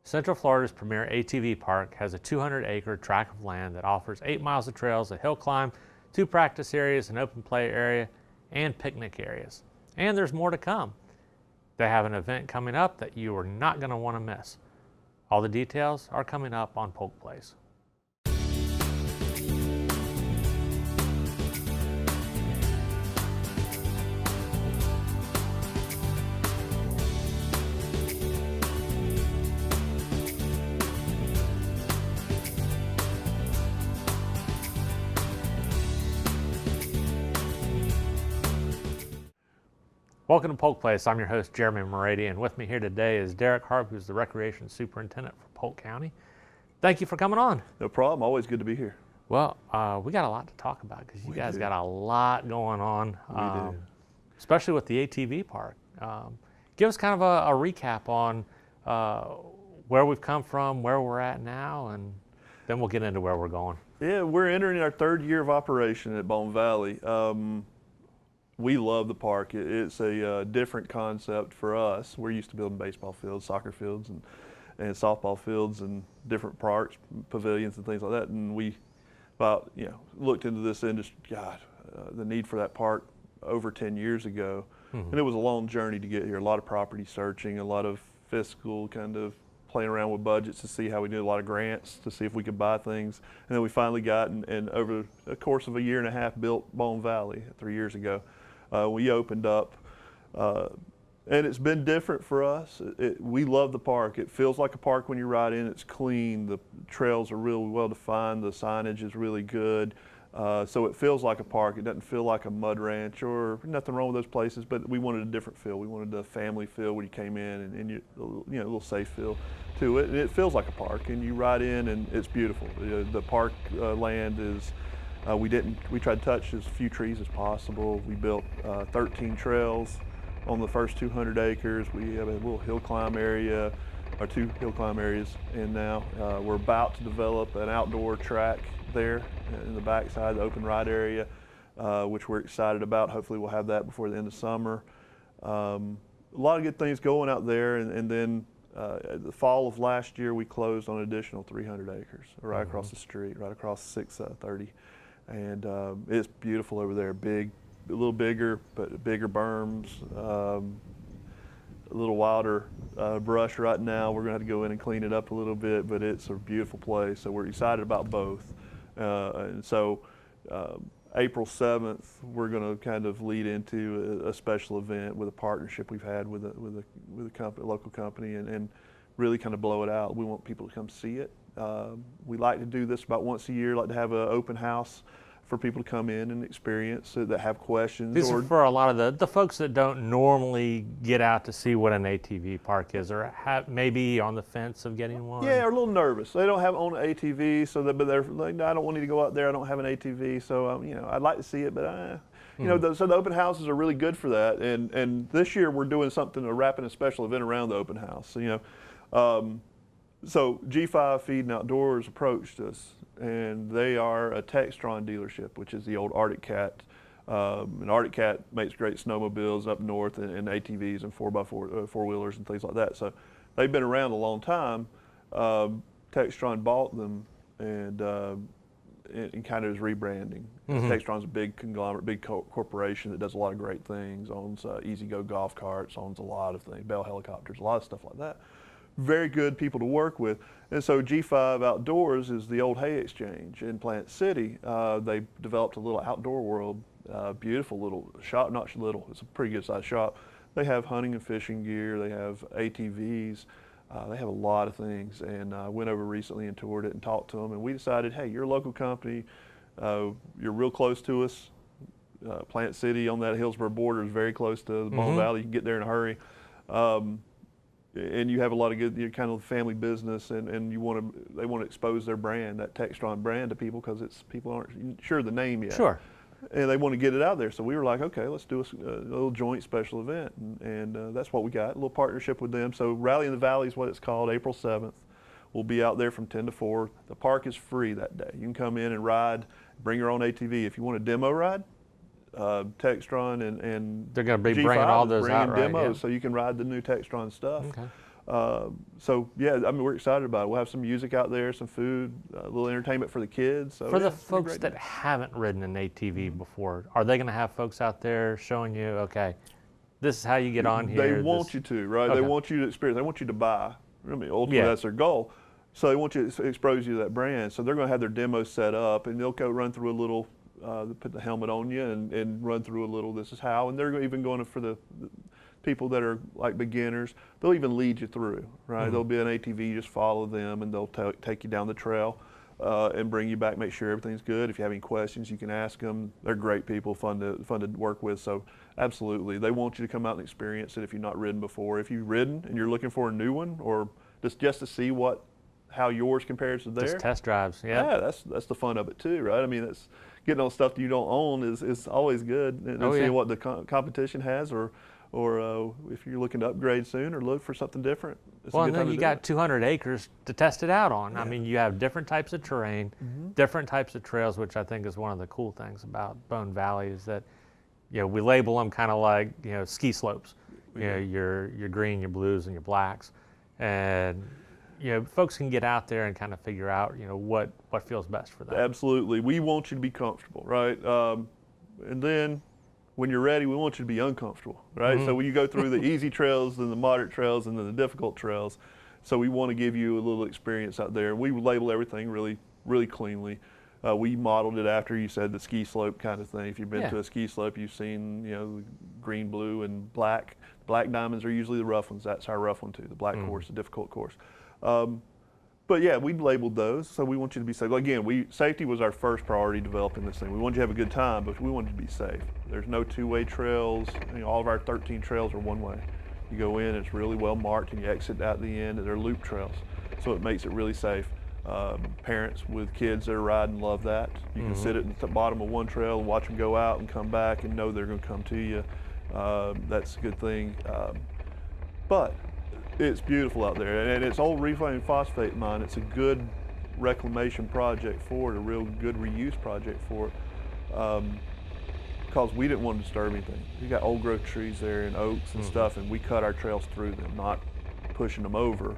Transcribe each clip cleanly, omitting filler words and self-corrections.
Central Florida's premier ATV park has a 200-acre tract of land that offers 8 miles of trails, a hill climb, 2 practice areas, an open play area, and picnic areas. And there's more to come. They have an event coming up that you are not going to want to miss. All the details are coming up on Polk Place. Welcome to Polk Place. I'm your host, Jeremy Morady, and with me here today is Derek Harper, who's the Recreation Superintendent for Polk County. Thank you for coming on. No problem. Always good to be here. Well, we got a lot to talk about because you guys got a lot going on, We do. especially with the ATV park. Give us kind of a recap on where we've come from, where we're at now, and then we'll get into where we're going. Yeah, we're entering our 3rd year of operation at Bone Valley. We love the park. It's a different concept for us. We're used to building baseball fields, soccer fields, and softball fields, and different parks, pavilions, and things like that. And we looked into this industry. God, the need for that park over 10 years ago, and it was a long journey to get here. A lot of property searching, a lot of fiscal kind of playing around with budgets to see how we did, a lot of grants to see if we could buy things. And then we finally got, and over the course of a year and a half, built Bone Valley 3 years ago. We opened up, and it's been different for us. We love the park. It feels like a park when you ride in. It's clean. The trails are really well defined. The signage is really good. So it feels like a park. It doesn't feel like a mud ranch, or nothing wrong with those places, but we wanted a different feel. We wanted a family feel when you came in, and you a little safe feel to it. And it feels like a park, and you ride in, and it's beautiful. The park land is. We tried to touch as few trees as possible. We built 13 trails on the first 200 acres. We have a little hill climb area, or 2 hill climb areas in now. We're about to develop an outdoor track there in the backside, the open ride area, which we're excited about. Hopefully we'll have that before the end of summer. A lot of good things going out there, and then the fall of last year we closed on an additional 300 acres right across the street, right across 630. And it's beautiful over there. Big, a little bigger, but bigger berms, a little wilder brush right now. We're gonna have to go in and clean it up a little bit, but it's a beautiful place. So we're excited about both. And so April 7th, we're gonna kind of lead into a special event with a partnership we've had with a company, local company, and really kind of blow it out. We want people to come see it. We like to do this about once a year, like to have an open house for people to come in and experience, that have questions. These are for a lot of the folks that don't normally get out to see what an ATV park is, or maybe on the fence of getting one. Yeah, or a little nervous. They don't own an ATV, but they're like, no, I don't want you to go out there. I don't have an ATV, so I'd like to see it, but so the open houses are really good for that. And this year we're doing something, wrapping a special event around the open house. So G5 Feed and Outdoors approached us, and they are a Textron dealership, which is the old Arctic Cat. And Arctic Cat makes great snowmobiles up north, and ATVs and 4x4 four-wheelers and things like that. So they've been around a long time. Textron bought them, and kind of is rebranding. Textron's a big conglomerate, big corporation that does a lot of great things, owns Easy Go golf carts, owns a lot of things, Bell helicopters, a lot of stuff like that. Very good people to work with. And so G5 Outdoors is the old hay exchange in Plant City. They developed a little outdoor world, beautiful little shop, not little, it's a pretty good sized shop. They have hunting and fishing gear, they have ATVs, they have a lot of things. And I went over recently and toured it and talked to them, and we decided, hey, you're a local company, you're real close to us. Plant City on that Hillsborough border is very close to the Bone Valley, you can get there in a hurry. And you have a lot of good, kind of family business, and they want to expose their brand, that Textron brand, to people, because people aren't sure the name yet. Sure. And they want to get it out there. So we were like, okay, let's do a little joint special event, and that's what we got, a little partnership with them. So Rally in the Valley is what it's called, April 7th. We'll be out there from 10 to 4. The park is free that day. You can come in and ride, bring your own ATV. If you want a demo ride, Textron and they're going to be G5 bringing all those out, right? Demos, Yeah. so you can ride the new Textron stuff. Okay. So yeah, I mean, we're excited about it. We'll have some music out there, some food, a little entertainment for the kids. So For yeah, the it's gonna be a folks great that day. haven't ridden an ATV before, are they going to have folks out there showing you, okay, this is how you get on They here? want you to, right? They Okay. want you to experience. They want you to buy. I mean, ultimately, Yeah. that's their goal. So they want you to expose you to that brand. So they're going to have their demo set up, and they'll go run through a little. They put the helmet on you and run through a little. This is how, and they're even going to, for the people that are like beginners, they'll even lead you through, right? There'll be an ATV, you just follow them, and they'll take you down the trail and bring you back, make sure everything's good. If you have any questions, you can ask them. They're great people, fun to work with. So absolutely, they want you to come out and experience it if you've not ridden before. If you've ridden and you're looking for a new one, or just to see how yours compares to theirs. Just test drives, yeah. Yeah, that's the fun of it too, right? I mean, that's getting on stuff that you don't own is always good, and Oh, seeing yeah. what the competition has, or if you're looking to upgrade soon or look for something different. It's Well, a and good time then you to do got it. 200 acres to test it out on. I Yeah. mean, you have different types of terrain, different types of trails, which I think is one of the cool things about Bone Valley is that, we label them kind of like, ski slopes. Your green, your blues, and your blacks. And, folks can get out there and kind of figure out, what feels best for them. Absolutely, we want you to be comfortable, right? And then when you're ready, we want you to be uncomfortable, right? So when you go through the easy trails, then the moderate trails, and then the difficult trails. So we want to give you a little experience out there. We label everything really, really cleanly. We modeled it after, you said, the ski slope kind of thing. If you've been Yeah. to a ski slope, you've seen, the green, blue, and black. Black diamonds are usually the rough ones. That's our rough one too. The black course, the difficult course. But yeah, we labeled those, so we want you to be safe. Again, safety was our first priority developing this thing. We wanted you to have a good time, but we wanted you to be safe. There's no two-way trails. All of our 13 trails are one-way. You go in, it's really well marked, and you exit out the end, and they're loop trails. So it makes it really safe. Parents with kids that are riding love that. You can sit at the bottom of one trail and watch them go out and come back and know they're going to come to you. That's a good thing. But it's beautiful out there, and it's old reclaimed phosphate mine. It's a good reclamation project for it, a real good reuse project for it, because we didn't want to disturb anything. You got old growth trees there and oaks and stuff, and we cut our trails through them, not pushing them over.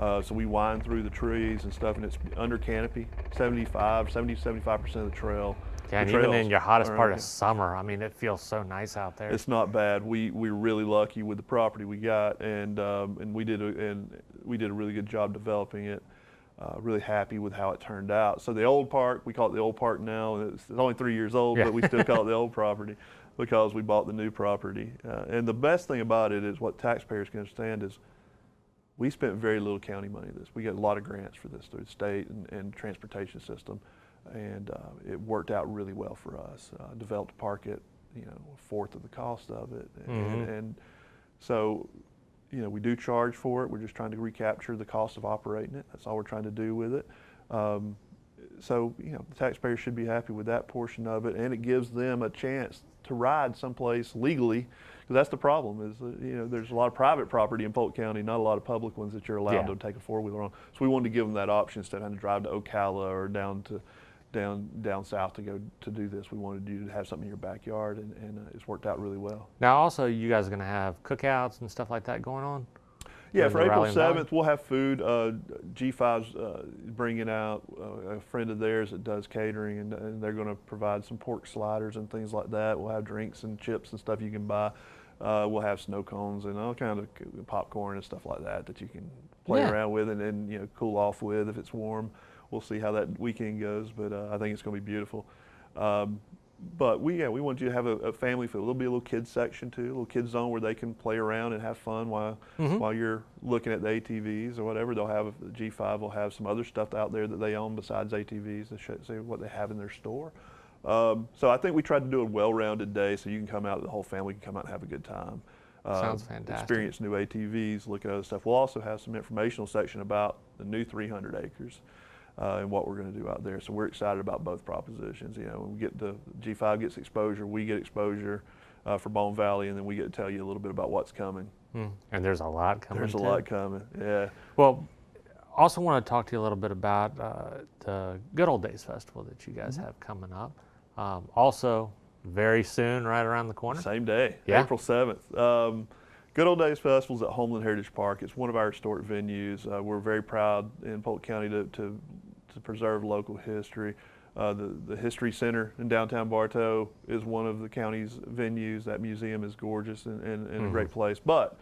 So we wind through the trees and stuff, and it's under canopy, 75% of the trail. Yeah, and the even in trails your hottest are part under of summer, I mean, it feels so nice out there. It's not bad. We're really lucky with the property we got, and we did a really good job developing it. Really happy with how it turned out. So the old park, we call it the old park now. It's only 3 years old, Yeah. but we still call it the old property because we bought the new property. And the best thing about it is what taxpayers can understand is we spent very little county money this. We get a lot of grants for this through the state and transportation system. And it worked out really well for us. Developed a park at a fourth of the cost of it, and so we do charge for it. We're just trying to recapture the cost of operating it. That's all we're trying to do with it. So the taxpayers should be happy with that portion of it, and it gives them a chance to ride someplace legally. Because that's the problem is there's a lot of private property in Polk County, not a lot of public ones that you're allowed to take a four-wheeler on. So we wanted to give them that option instead of having to drive to Ocala or down south to go to do this. We wanted you to have something in your backyard, and it's worked out really well. Now, also, you guys are going to have cookouts and stuff like that going on? Yeah, during for the April Rally in Valley? 7th, we'll have food. G5's bringing out a friend of theirs that does catering, and they're going to provide some pork sliders and things like that. We'll have drinks and chips and stuff you can buy. We'll have snow cones and all kind of popcorn and stuff like that you can play around with and cool off with if it's warm. We'll see how that weekend goes, but I think it's going to be beautiful. But we want you to have a family feel. There'll be a little kids section too, a little kids zone where they can play around and have fun while you're looking at the ATVs or whatever. They'll have G5 will have some other stuff out there that they own besides ATVs to show what they have in their store. So I think we tried to do a well-rounded day so you can come out, the whole family can come out and have a good time. Sounds fantastic. Experience new ATVs, look at other stuff. We'll also have some informational section about the new 300 acres. And what we're going to do out there. So we're excited about both propositions. When we get the G5 gets exposure, we get exposure for Bone Valley, and then we get to tell you a little bit about what's coming. And there's a lot coming. There's a lot coming, yeah. Well, also want to talk to you a little bit about the Good Old Days Festival that you guys have coming up. Also, very soon, right around the corner. Same day, Yeah. April 7th. Good Old Days Festivals at Homeland Heritage Park. It's one of our historic venues. We're very proud in Polk County to preserve local history. The History Center in downtown Bartow is one of the county's venues. That museum is gorgeous and a great place. But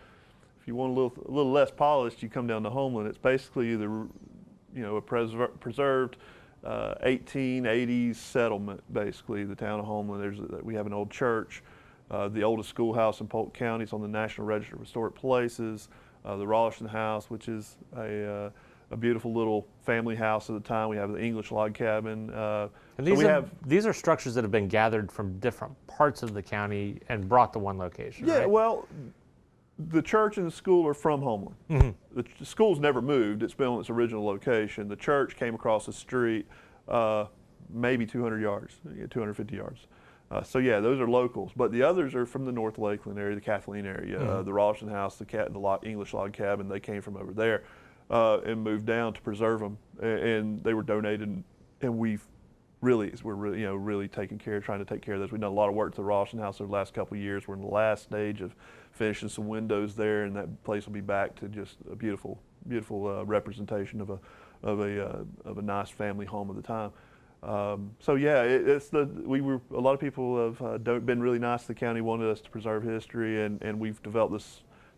if you want a little less polished, you come down to Homeland. It's basically a preserved 1880s settlement. Basically, the town of Homeland. We have an old church. The oldest schoolhouse in Polk County is on the National Register of Historic Places. The Rolliston House, which is a beautiful little family house at the time. We have the English log cabin. And these are structures that have been gathered from different parts of the county and brought to one location. Yeah, right? well, the church and the school are from Homeland. The school's never moved. It's been on its original location. The church came across the street, maybe 200 yards, 250 yards. So yeah, those are locals, but the others are from the North Lakeland area, the Kathleen area, the Rolliston House, the English log cabin. They came from over there and moved down to preserve them, and they were donated. And we're really trying to take care of those. We've done a lot of work to the Rolliston House over the last couple of years. We're in the last stage of finishing some windows there, and that place will be back to just a beautiful representation of a nice family home of the time. So yeah, a lot of people have been really nice to the county, wanted us to preserve history, and we've developed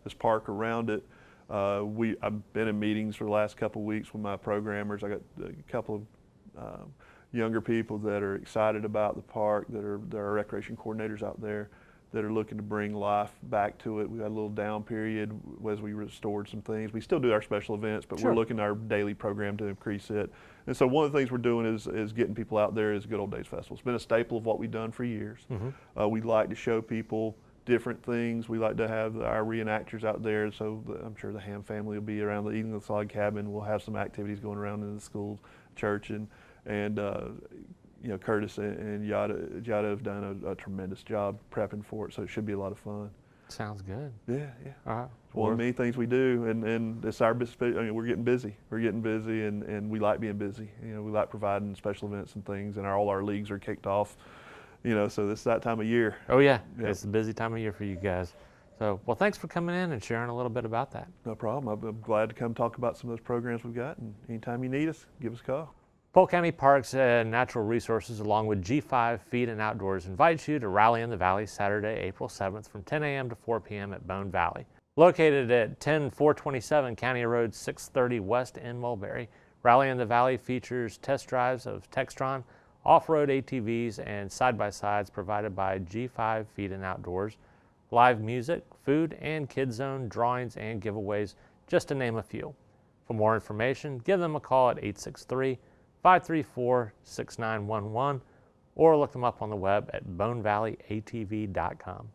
this park around it. I've been in meetings for the last couple of weeks with my programmers. I got a couple of younger people that are excited about the park, there are recreation coordinators out there that are looking to bring life back to it. We had a little down period as we restored some things. We still do our special events, but we're looking at our daily program to increase it. And so one of the things we're doing is getting people out there is Good Old Days Festival. It's been a staple of what we've done for years. We like to show people different things. We like to have our reenactors out there, so I'm sure the Ham family will be around the English log cabin. We'll have some activities going around in the school, church, and Curtis and Yada have done a tremendous job prepping for it, so it should be a lot of fun. Sounds good. Yeah. All right. It's one of many things we do, and it's our business. We're getting busy. And we like being busy. We like providing special events and things, and all our leagues are kicked off. So it's that time of year. Oh yeah, it's a busy time of year for you guys. So, well, thanks for coming in and sharing a little bit about that. No problem. I'm glad to come talk about some of those programs we've got, and anytime you need us, give us a call. Polk County Parks and Natural Resources, along with G5 Feed and Outdoors, invites you to Rally in the Valley Saturday, April 7th from 10 a.m. to 4 p.m. at Bone Valley. Located at 10427 County Road 630 West in Mulberry, Rally in the Valley features test drives of Textron, off-road ATVs, and side-by-sides provided by G5 Feed and Outdoors, live music, food, and kids zone, drawings, and giveaways, just to name a few. For more information, give them a call at 863-534-6911 or look them up on the web at bonevalleyatv.com.